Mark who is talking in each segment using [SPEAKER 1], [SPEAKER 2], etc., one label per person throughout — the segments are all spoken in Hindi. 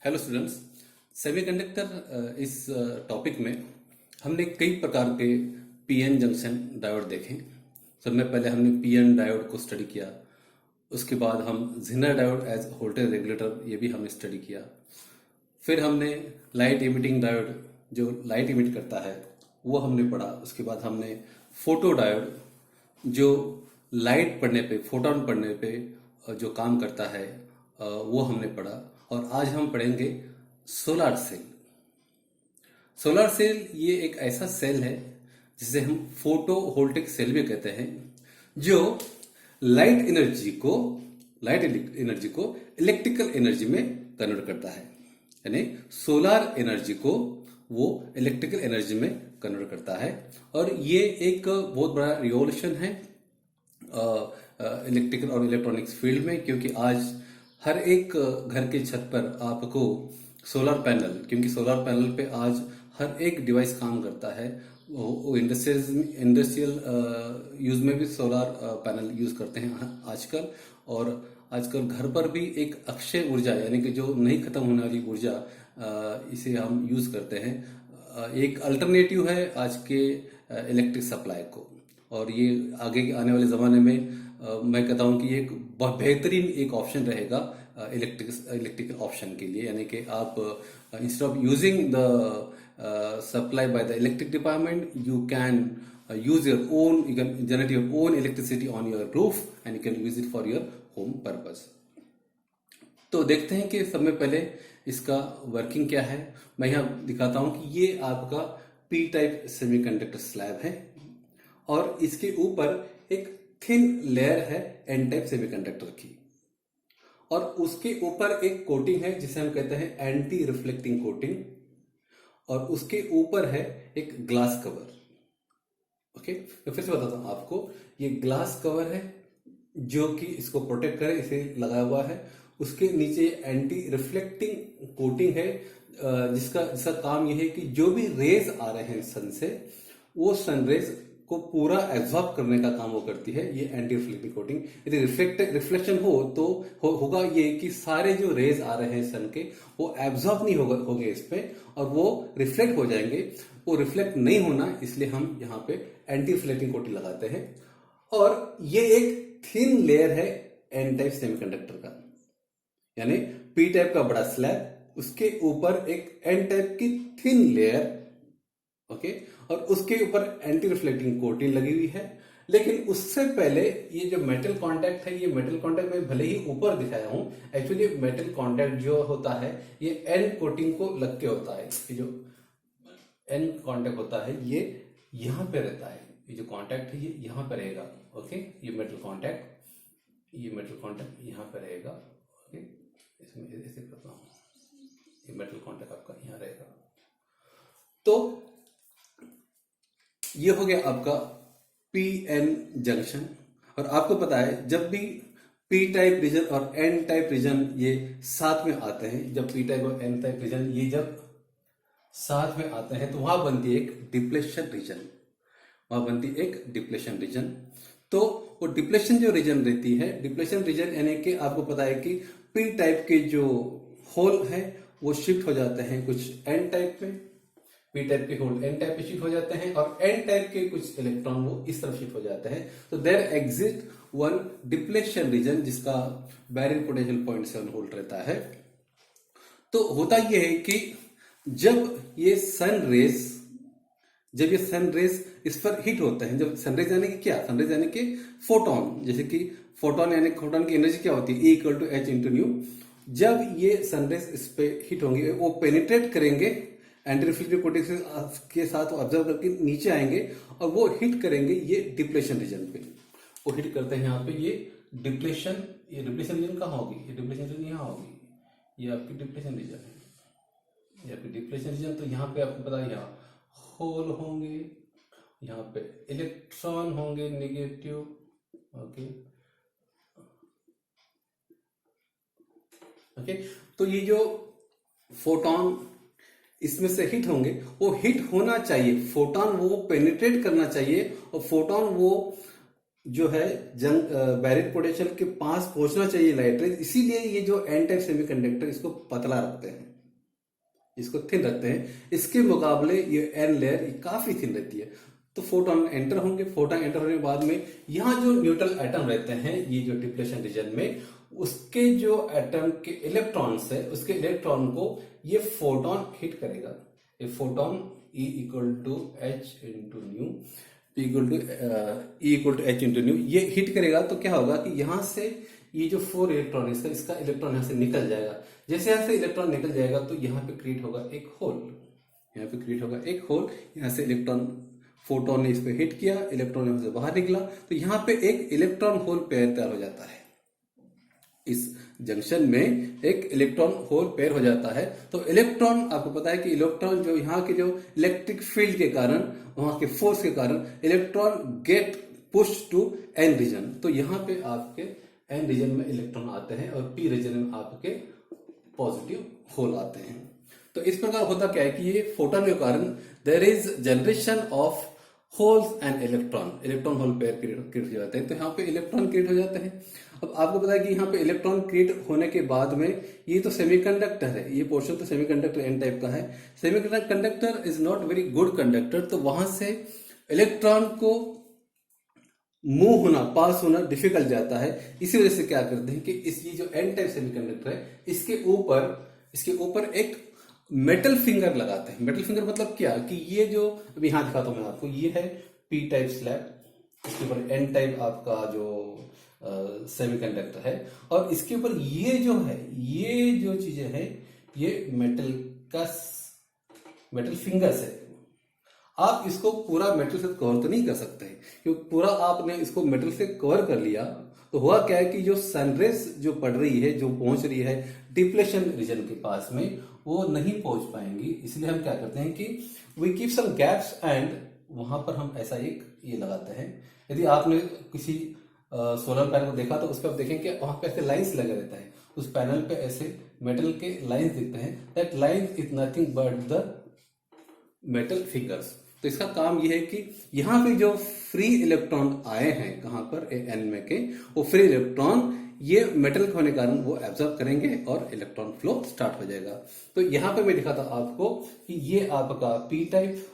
[SPEAKER 1] Hello students. सेमीकंडक्टर इस टॉपिक में हमने कई प्रकार के पीएन जंक्शन डायोड देखे। सब में पहले हमने पीएन डायोड को स्टडी किया। उसके बाद हम Zener diode as voltage regulator ये भी हमने स्टडी किया। फिर हमने लाइट इमिटिंग डायोड जो लाइट इमिट करता है वो हमने पढ़ा। उसके बाद हमने फोटो डायोड जो लाइट पड़ने पे फोटोन पड़ने पे जो काम करता है वो हमने पढ़ा। और आज हम पढ़ेंगे सोलर सेल। सोलर सेल ये एक ऐसा सेल है जिसे हम फोटो वोल्टिक सेल भी कहते हैं, जो लाइट एनर्जी को इलेक्ट्रिकल एनर्जी में कन्वर्ट करता है। यानी सोलर एनर्जी को वो इलेक्ट्रिकल एनर्जी में कन्वर्ट करता है। और ये एक बहुत बड़ा रिवॉल्यूशन है इलेक्ट्रिकल और इलेक्ट्रॉनिक्स फील्ड में, क्योंकि आज हर एक घर के छत पर आपको सोलर पैनल, क्योंकि सोलर पैनल पे आज हर एक डिवाइस काम करता है। वो इंडस्ट्रियल यूज में भी सोलर पैनल यूज करते हैं आजकल। और आजकल घर पर भी एक अक्षय ऊर्जा यानी कि जो नहीं खत्म होने वाली ऊर्जा इसे हम यूज करते हैं। एक अल्टरनेटिव है आज के इलेक्ट्रिक सप्लाई को। और ये आगे आने वाले ज़माने में मैं कहता हूँ कि ये एक बेहतरीन एक ऑप्शन रहेगा इलेक्ट्रिकल ऑप्शन के लिए। यानी कि आप instead of using the supply by the electric department, you can use your own, you can generate your own electricity on your roof and you can use it for your home purpose. तो देखते हैं कि सब में पहले इसका वर्किंग क्या है। मैं यहाँ दिखाता हूँ कि ये आपका पी टाइप सेमीकंडक्टर स्लैब है और इसके ऊपर एक थिन लेयर है एन टाइप सेमीकंडक्टर की, और उसके ऊपर एक कोटिंग है जिसे हम कहते हैं एंटी रिफ्लेक्टिंग कोटिंग, और उसके ऊपर है एक ग्लास कवर। ओके, मैं फिर से बताता हूं आपको। ये ग्लास कवर है जो कि इसको प्रोटेक्ट करे, इसे लगा हुआ है। उसके नीचे एंटी रिफ्लेक्टिंग कोटिंग है जिसका काम यह है कि जो भी रेज आ रहे हैं सन से, वो सन रेज को पूरा एब्जॉर्ब करने का काम वो करती है ये एंटी रिफ्लेक्टिंग कोटिंग। यदि रिफ्लेक्शन हो तो होगा ये कि सारे जो रेज आ रहे हैं सन के वो एब्जॉर्ब नहीं होंगे इस पे, और वो रिफ्लेक्ट हो जाएंगे। वो रिफ्लेक्ट नहीं होना, इसलिए हम यहाँ पे एंटी रिफ्लेक्टिंग कोटिंग लगाते हैं। और ये एक थिन लेयर है एन टाइप सेमीकंडक्टर का, यानी पी टाइप का बड़ा स्लैब, उसके ऊपर एक एन टाइप की थिन लेयर। ओके, और उसके ऊपर एंटी रिफ्लेक्टिंग कोटिंग लगी हुई है। लेकिन उससे पहले ये जो मेटल कांटेक्ट है, ये मेटल कांटेक्ट में भले ही ऊपर दिखाया हूं, एक्चुअली मेटल कांटेक्ट जो होता है ये एन कोटिंग को लग के होता है। ये जो एन कांटेक्ट होता है ये यहां पे रहता है। ये जो कांटेक्ट है ये यहां पे रहेगा। ओके, ये मेटल कांटेक्ट यहां पे रहेगा। ओके, इसमें ऐसे करता हूं, ये मेटल कांटेक्ट आपका यहां रहेगा। तो ये हो गया आपका पी एन जंक्शन। और आपको पता है जब भी पी टाइप रीजन और एन टाइप रीजन ये साथ में आते हैं, जब पी टाइप और एन टाइप रीजन ये जब साथ में आते हैं तो वहां बनती है एक डिप्लेशन रीजन। तो वो डिप्लेशन जो रीजन रहती है, डिप्लेशन रीजन यानी कि आपको पता है कि पी टाइप के जो होल है वो शिफ्ट हो जाते हैं कुछ एन टाइप में, पी टाइप के होल एन टाइप पे शिफ्ट हो जाते हैं, और एन टाइप के कुछ इलेक्ट्रॉन वो इस तरफ शिफ्ट हो जाते हैं। तो there exist one depletion region जिसका बैरियर पोटेंशियल 0.7 वोल्ट रहता है। तो होता यह है कि जब ये सन रेज इस पर हिट होते हैं, जब सनरेज यानी कि क्या, सनरेज यानी कि फोटोन, जैसे कि फोटोन यानी फोटोन की एनर्जी क्या होती है, E = H × न्यू। जब ये सनरेज इस पे हिट होंगे वो पेनिट्रेट करेंगे एंटी रिफ्लेक्टिव कोटिंग के साथ, ऑब्जर्व करके नीचे आएंगे और वो हिट करेंगे ये डिप्लेशन रीजन पे। वो हिट करते हैं यहाँ पे ये डिप्लेशन रीजन कहाँ होगी, ये डिप्लेशन रीजन यहाँ होगी। ये आपकी डिप्लेशन रीजन है, ये आपकी डिप्लेशन रीजन। तो यहाँ पे आपको पता है यहाँ होल होंगे, यहाँ पे इलेक्ट्रॉन होंगे नेगेटिव। ओके, तो ये जो फोटोन इसमें से हिट होंगे वो हिट होना चाहिए, फोटोन वो पेनिट्रेट करना चाहिए, और फोटोन वो जो है जंग बैरियर पोटेंशियल के पास पहुंचना चाहिए लाइट रेज, इसीलिए ये जो एन टाइप सेमीकंडक्टर इसको पतला रखते हैं, इसको थिन रखते हैं। इसके मुकाबले ये एन लेयर ये काफी थिन रहती है। तो फोटोन एंटर होंगे, फोटोन एंटर होने के बाद में यहाँ जो न्यूट्रल एटम रहते हैं ये जो डिप्लेशन रीजन में, उसके जो एटम के इलेक्ट्रॉन्स है उसके इलेक्ट्रॉन को ये फोटोन हिट करेगा। ये photon E equal to H into nu, P equal to E equal to H into nu, ये हिट करेगा तो क्या होगा कि यहां से ये जो 4 इलेक्ट्रॉन है इसका इलेक्ट्रॉन यहां से निकल जाएगा। जैसे यहां से इलेक्ट्रॉन निकल जाएगा तो यहाँ पे क्रिएट होगा एक होल, यहाँ पे क्रिएट होगा एक होल। यहाँ से इलेक्ट्रॉन, फोटोन ने इस पे हिट किया, इलेक्ट्रॉन यहां से बाहर निकला तो यहाँ पे एक इलेक्ट्रॉन होल पेयर तैयार हो जाता है। इस जंक्शन में एक इलेक्ट्रॉन होल पेयर हो जाता है। तो इलेक्ट्रॉन, आपको पता है कि इलेक्ट्रॉन जो यहाँ के जो इलेक्ट्रिक फील्ड के कारण, वहां के फोर्स के कारण electron get push to N region. तो यहाँ पे आपके एन रीजन में इलेक्ट्रॉन आते हैं और पी रीजन में आपके पॉजिटिव होल आते हैं। तो इस प्रकार होता क्या है कि ये फोटोन के कारण there is generation of holes and electron hole pair create हो जाते हैं। तो यहाँ पे इलेक्ट्रॉन क्रिएट हो जाते हैं। अब आपको पता है कि यहाँ पे इलेक्ट्रॉन क्रिएट होने के बाद में ये तो सेमीकंडक्टर है, ये पोर्शन तो सेमीकंडक्टर एन टाइप का है। Semiconductor is not very good conductor, तो वहां से इलेक्ट्रॉन को मूव होना, पास होना डिफिकल्ट जाता है। इसी वजह से क्या करते हैं कि इस ये जो एन टाइप सेमीकंडक्टर है इसके ऊपर एक मेटल फिंगर लगाते हैं। मेटल फिंगर मतलब क्या कि ये जो अभी यहां दिखाता हूं मैं आपको, ये है पी टाइप स्लैब, इसके ऊपर एन टाइप आपका जो सेमीकंडक्टर है, और इसके ऊपर ये जो है, ये जो चीजें हैं ये मेटल फिंगर्स है। आप इसको पूरा मेटल से कवर तो नहीं कर सकते, क्योंकि पूरा आपने इसको मेटल से कवर कर लिया तो हुआ क्या है कि जो सनरेज जो पड़ रही है, जो पहुंच रही है डिप्लेशन रीजन के पास में, वो नहीं पहुंच पाएंगी। इसलिए हम क्या करते हैं कि we keep some gaps and वहां पर हम ऐसा एक ये लगाते हैं। यदि आपने किसी सोलर पैनल को देखा तो उस पर आप देखेंगे वहां पे ऐसे लाइंस लगे रहता है, उस पैनल पे ऐसे मेटल के लाइंस दिखते हैं। That line is nothing but the metal fingers. तो इसका काम यह है कि यहाँ पे जो फ्री इलेक्ट्रॉन आए हैं, कहां पर एन में के, वो फ्री इलेक्ट्रॉन ये मेटल होने के कारण वो एब्जॉर्ब करेंगे और इलेक्ट्रॉन फ्लो स्टार्ट हो जाएगा। तो यहाँ पे मैं दिखाता आपको कि ये आपका P type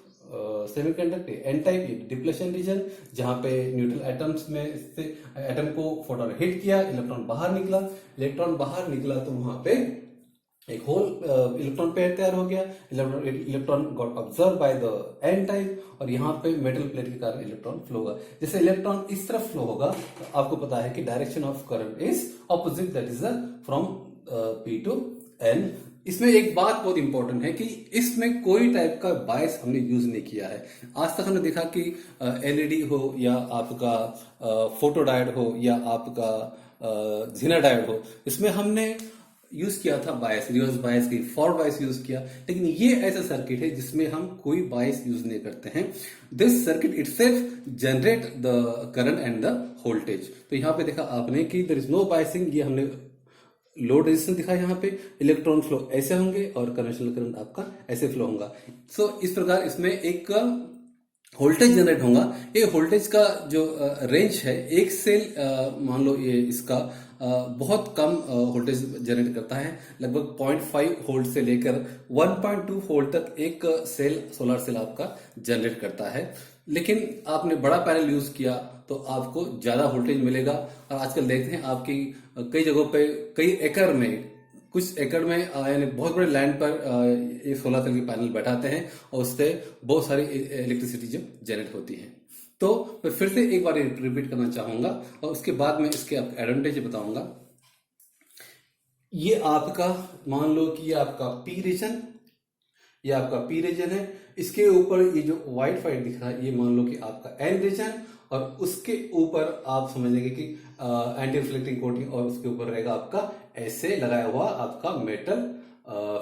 [SPEAKER 1] semiconductor, N type depletion region, जहां पे न्यूट्रल एटम्स में से एटम को फोटोन हिट किया, इलेक्ट्रॉन बाहर निकला तो वहां पे एक होल इलेक्ट्रॉन पेयर तैयार हो गया। Electron got observe by the N type, और यहाँ पे मेटल प्लेट के कारण इलेक्ट्रॉन फ्लो होगा। जैसे इलेक्ट्रॉन इस तरफ फ्लो होगा तो आपको पता है कि direction of current is opposite, that is from P to N. इसमें एक बात बहुत इंपॉर्टेंट है कि इसमें कोई टाइप का बायस हमने यूज नहीं किया है। आज तक हमने देखा कि एलईडी हो या आपका फोटो डायोड हो या आपका जीना डायोड हो, इसमें हमने यूज किया था बायस, रिवर्स बायस की, फॉरवर्ड बायस यूज किया। लेकिन ये ऐसा सर्किट है जिसमें हम कोई बायस यूज नहीं करते हैं। This circuit itself generate the current and the voltage. तो यहाँ पे देखा आपने कि देयर इज नो बायसिंग, ये हमने लोड रेजिस्टेंस दिखा, यहाँ पे इलेक्ट्रॉन फ्लो ऐसे होंगे और कन्वेंशनल करंट आपका ऐसे फ्लो होगा। सो इस प्रकार इसमें एक वोल्टेज जनरेट होगा। ये वोल्टेज का जो रेंज है, एक सेल मान लो ये इसका बहुत कम वोल्टेज जनरेट करता है, लगभग 0.5 वोल्ट से लेकर 1.2 वोल्ट तक एक सेल, सोलर सेल आपका जनरेट करता है। लेकिन आपने बड़ा पैनल यूज किया तो आपको ज्यादा वोल्टेज मिलेगा। और आजकल देखते हैं आपकी कई जगहों पे, कई एकड़ में, कुछ एकड़ में यानी बहुत बड़े लैंड पर ये सोलर सेल के पैनल बैठाते हैं और उससे बहुत सारी इलेक्ट्रिसिटी जो जनरेट होती है। तो मैं फिर से एक बार रिपीट करना चाहूंगा और उसके बाद में इसके एडवांटेज बताऊंगा। ये आपका मान लो कि ये आपका पी रीजन, ये आपका पी रीजन है। इसके ऊपर ये जो व्हाइट व्हाइट दिख रहा है ये मान लो कि आपका एन रीजन, और उसके ऊपर आप समझ लेंगे कि एंटी रिफ्लेक्टिंग कोटिंग, और उसके ऊपर रहेगा आपका ऐसे लगाया हुआ आपका मेटल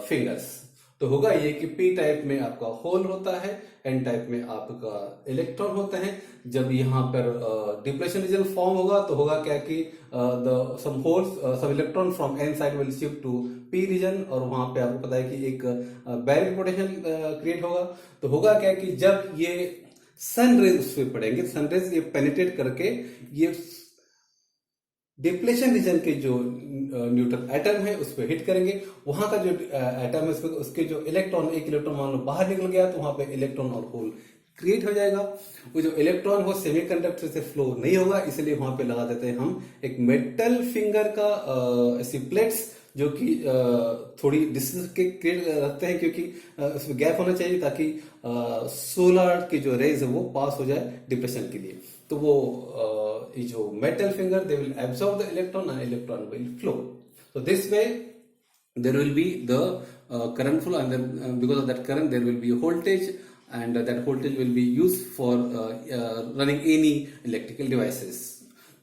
[SPEAKER 1] फिंगर्स। तो होगा ये कि पी टाइप में आपका होल होता है, एन टाइप में आपका इलेक्ट्रॉन होते हैं। जब यहाँ पर डिप्लेशन रीजन फॉर्म होगा तो होगा क्या कि some holes, some electron from N side will shift to P region, और वहां पे आपको पता है कि एक बैरियर पोटेंशियल क्रिएट होगा। तो होगा क्या कि जब ये सन रेज उस पर पड़ेंगे, सन रेज ये पेनिट्रेट करके ये डिप्लेशन रीजन के जो न्यूट्रल एटम है उस पर हिट करेंगे। वहां का जो एटम है उसके जो इलेक्ट्रॉन, एक इलेक्ट्रॉन मान लो बाहर निकल गया तो वहां पे इलेक्ट्रॉन और होल क्रिएट हो जाएगा। वो जो इलेक्ट्रॉन वो सेमीकंडक्टर से फ्लो नहीं होगा, इसलिए वहां पे लगा देते हैं हम एक मेटल फिंगर का ऐसी प्लेट्स जो कि थोड़ी डिस्टेंस के क्रिएट रखते हैं, क्योंकि उसमें गैप होना चाहिए ताकि सोलर की जो रेज है वो पास हो जाए डिप्रेशन के लिए। तो वो ये जो metal finger they will absorb the electron and electron will flow. So this way there will be the current flow, and then because of that current there will be a voltage, and that voltage will be used for running any electrical devices.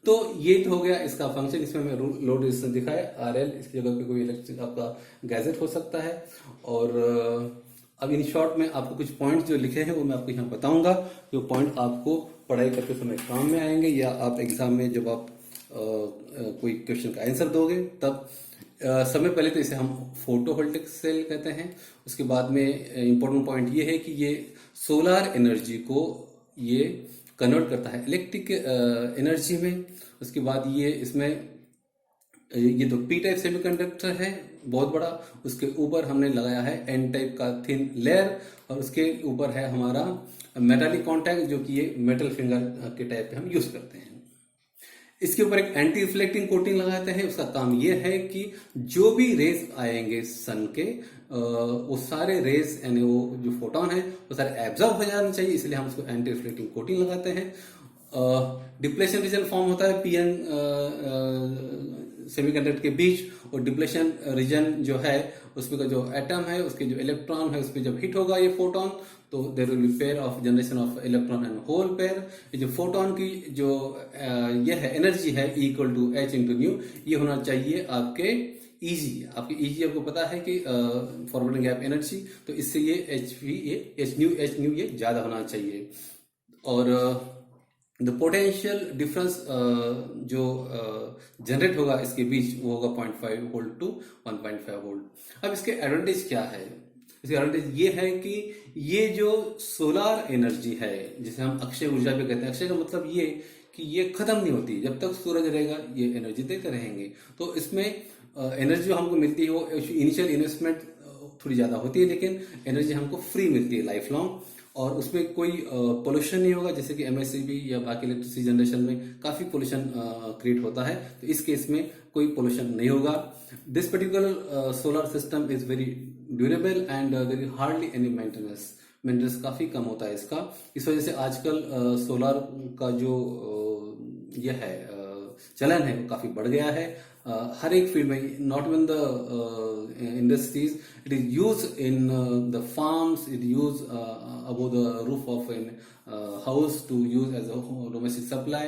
[SPEAKER 1] तो ये तो हो गया इसका फंक्शन। इसमें मैं लोड रेजिस्टेंस दिखाया RL, इसकी जगह पे कोई इलेक्ट्रिक आपका गैजेट हो सकता है। और अब इन शॉर्ट में आपको कुछ पॉइंट्स जो लिखे हैं वो मैं आपको यहाँ बताऊंगा, जो पॉइंट आपको पढ़ाई करते समय काम में आएंगे, या आप एग्जाम में जब आप कोई क्वेश्चन का आंसर दोगे तब। समय पहले तो इसे हम फोटोवोल्टिक सेल कहते हैं। उसके बाद में इंपॉर्टेंट पॉइंट ये है कि ये सोलर एनर्जी को ये कन्वर्ट करता है इलेक्ट्रिक एनर्जी में। उसके बाद ये इसमें ये तो पी टाइप सेमीकंडक्टर है बहुत बड़ा, उसके ऊपर हमने लगाया है एन टाइप का थिन लेयर, और उसके ऊपर है हमारा मेटालिक कॉन्टैक्ट जो कि ये मेटल फिंगर के टाइप पे हम यूज करते हैं। इसके ऊपर एक एंटी रिफ्लेक्टिंग कोटिंग लगाते हैं। उसका काम यह है कि जो भी रेज आएंगे सन के वो सारे रेज यानी वो जो फोटोन है वो सारे एब्जॉर्ब हो जाने चाहिए, इसलिए हम उसको एंटी रिफ्लेक्टिंग कोटिंग लगाते हैं। डिप्लेशन रीजन फॉर्म होता है पीएन सेमीकंडक्टर के बीच, और डिप्लेशन रीजन जो है उसमें का जो एटम है उसके जो इलेक्ट्रॉन है उस पर जब हिट होगा ये फोटोन, तो there will be pair of generation of electron and hole pair. ये जो फोटोन की जो ये है एनर्जी है equal to H into nu, ये होना चाहिए आपके ईजी। आपके ईजी आपको पता है कि फॉरवर्डिंग गैप एनर्जी, तो इससे ये एच न्यू ये ज्यादा होना चाहिए। और द पोटेंशियल डिफरेंस जो जनरेट होगा इसके बीच वो होगा 0.5 वोल्ट टू 1.5 वोल्ट। अब इसके एडवांटेज क्या है? इसके एडवांटेज ये है कि ये जो सोलर एनर्जी है जिसे हम अक्षय ऊर्जा भी कहते हैं, अक्षय का मतलब ये कि ये खत्म नहीं होती, जब तक सूरज रहेगा ये एनर्जी देते रहेंगे। तो इसमें एनर्जी जो हमको मिलती है वो इनिशियल इन्वेस्टमेंट थोड़ी ज्यादा होती है, लेकिन एनर्जी हमको फ्री मिलती है लाइफ लॉन्ग, और उसमें कोई पोल्यूशन नहीं होगा। जैसे कि एमएससीबी या बाकी इलेक्ट्रिसिटी जनरेशन में काफी पोल्यूशन क्रिएट होता है, तो इस केस में कोई पोल्यूशन नहीं होगा। This particular solar system is very durable and very hardly any maintenance काफी कम होता है इसका। इस वजह से आजकल सोलर का जो यह है चलन है वो काफी बढ़ गया है हर एक फील्ड में, not even the industries, it is use in the farms, it use above the roof of an house to use as a domestic supply.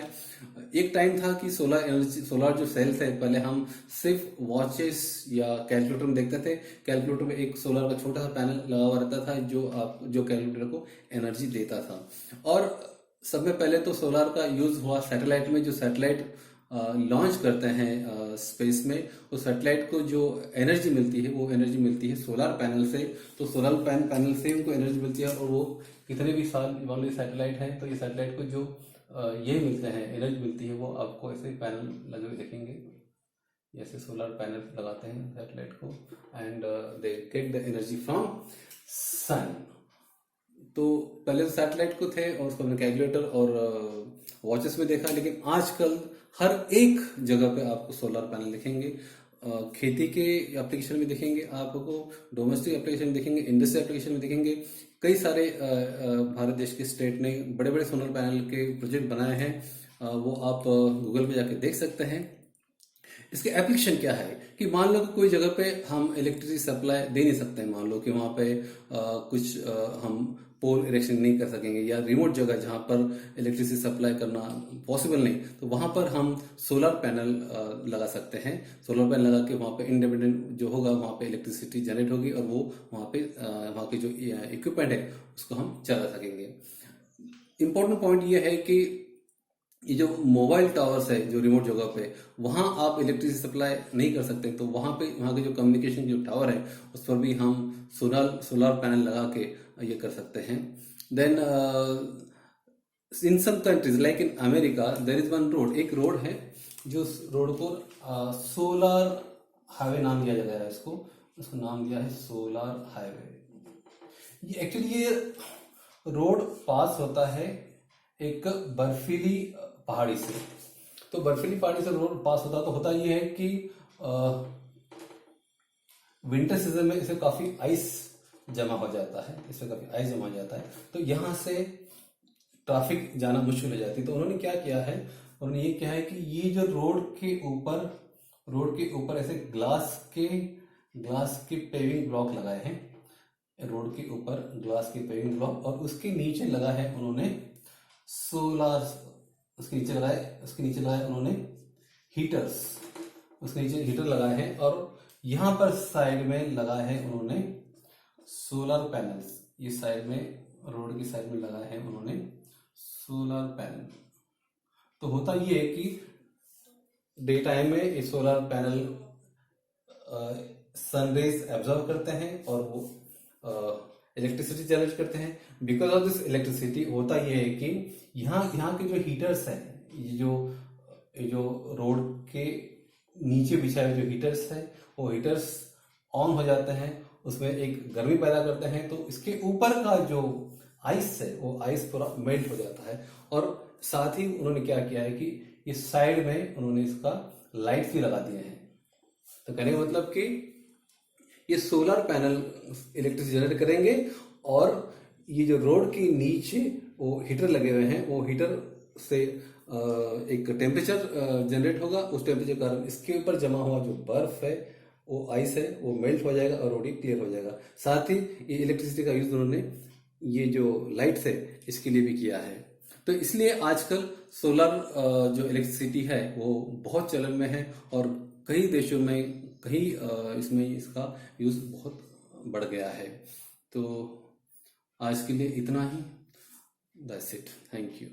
[SPEAKER 1] एक टाइम था कि सोलर एनर्जी, सोलर जो सेल्स है पहले हम सिर्फ वॉचेस या कैलकुलेटर में देखते थे। कैलकुलेटर में एक सोलर का छोटा सा पैनल लगा हुआ रहता था जो कैलकुलेटर को एनर्जी देता था। और सब में पहले तो सोलर का यूज हुआ सैटेलाइट में। जो सैटेलाइट लॉन्च करते हैं स्पेस में, उस सैटेलाइट को जो एनर्जी मिलती है वो एनर्जी मिलती है सोलर पैनल से। तो सोलर पैनल से उनको एनर्जी मिलती है, और वो कितने भी साल वाले सैटेलाइट है तो ये सैटेलाइट को जो ये मिलते हैं एनर्जी मिलती है वो आपको ऐसे पैनल लगे हुए देखेंगे, जैसे सोलर पैनल लगाते हैं सैटेलाइट को, and they get the energy from sun. तो पहले तो सैटेलाइट को थे और उसको हमने कैलकुलेटर और वॉचेस में देखा, लेकिन आजकल हर एक जगह पे आपको सोलर पैनल दिखेंगे। खेती के एप्लीकेशन में दिखेंगे आपको, डोमेस्टिक एप्लीकेशन में दिखेंगे, इंडस्ट्रियल एप्लीकेशन में दिखेंगे। कई सारे भारत देश के स्टेट ने बड़े बड़े सोलर पैनल के प्रोजेक्ट बनाए हैं, वो आप गूगल पे जाके देख सकते हैं। इसके एप्लीकेशन क्या है कि मान लो कि कोई जगह पे हम इलेक्ट्रिसिटी सप्लाई दे नहीं सकते हैं, मान लो कि वहां पे कुछ हम पोल इरेक्शन नहीं कर सकेंगे, या रिमोट जगह जहां पर इलेक्ट्रिसिटी सप्लाई करना पॉसिबल नहीं, तो वहां पर हम सोलर पैनल लगा सकते हैं। सोलर पैनल लगा के वहां पे इंडिपेंडेंट जो होगा वहां पे इलेक्ट्रिसिटी जनरेट होगी, और वो वहां पे वहां के जो इक्विपमेंट है उसको हम चला सकेंगे। इंपॉर्टेंट पॉइंट ये है कि ये जो मोबाइल टावर्स है जो रिमोट जगह पे, वहां आप इलेक्ट्रिसिटी सप्लाई नहीं कर सकते, तो वहां के जो कम्युनिकेशन जो टावर है उस पर भी हम सोलर पैनल लगा के ये कर सकते हैं। Then in some countries like in America there is one road, एक रोड है जो रोड को सोलर हाईवे नाम दिया गया है, उसको नाम दिया है सोलर हाईवे। ये एक्चुअली ये रोड पास होता है एक बर्फीली पहाड़ी से। तो बर्फीली पहाड़ी से रोड पास होता, तो होता ये है कि विंटर सीजन में इसे काफी आइस जमा हो जाता है, इसमें काफी आइस जमा हो जाता है, तो यहाँ से ट्रैफिक जाना मुश्किल हो जाती है। तो उन्होंने क्या किया है, उन्होंने ये किया है कि ये जो रोड के ऊपर ऐसे ग्लास के पेविंग ब्लॉक लगाए हैं, रोड के ऊपर ग्लास के पेविंग ब्लॉक, और उसके नीचे लगा है उन्होंने सोलार, उसके नीचे लगाए उन्होंने हीटर्स, उसके नीचे हीटर लगाए हैं, और यहाँ पर साइड में लगा है उन्होंने सोलर पैनल्स, ये साइड में रोड की साइड में लगा है उन्होंने सोलर पैनल। तो होता ये है कि डे टाइम में ये सोलर पैनल सनरेज एब्जॉर्ब करते हैं और वो इलेक्ट्रिसिटी जनरेट करते हैं। बिकॉज ऑफ दिस इलेक्ट्रिसिटी होता ये है कि यहाँ के जो हीटर्स हैं, ये जो रोड के नीचे बिछाए हुए जो हीटर्स हैं, वो हीटर्स ऑन हो जाते हैं, उसमें एक गर्मी पैदा करते हैं, तो इसके ऊपर का जो आइस है वो आइस पूरा मेल्ट हो जाता है। और साथ ही उन्होंने क्या किया है कि ये साइड में उन्होंने इसका लाइट्स भी लगा दिए हैं। तो कहने का मतलब कि ये सोलर पैनल इलेक्ट्रिसिटी जनरेट करेंगे, और ये जो रोड के नीचे वो हीटर लगे हुए हैं, वो हीटर से एक टेम्परेचर जनरेट होगा, उस टेम्परेचर के कारण इसके ऊपर जमा हुआ जो बर्फ है, वो आइस है, वो मेल्ट हो जाएगा और रोड क्लियर हो जाएगा। साथ ही ये इलेक्ट्रिसिटी का यूज उन्होंने ये जो लाइट्स है इसके लिए भी किया है। तो इसलिए आजकल सोलर जो इलेक्ट्रिसिटी है वो बहुत चलन में है, और कई देशों में इसमें इसका यूज बहुत बढ़ गया है। तो आज के लिए इतना ही, दैट्स इट, थैंक यू।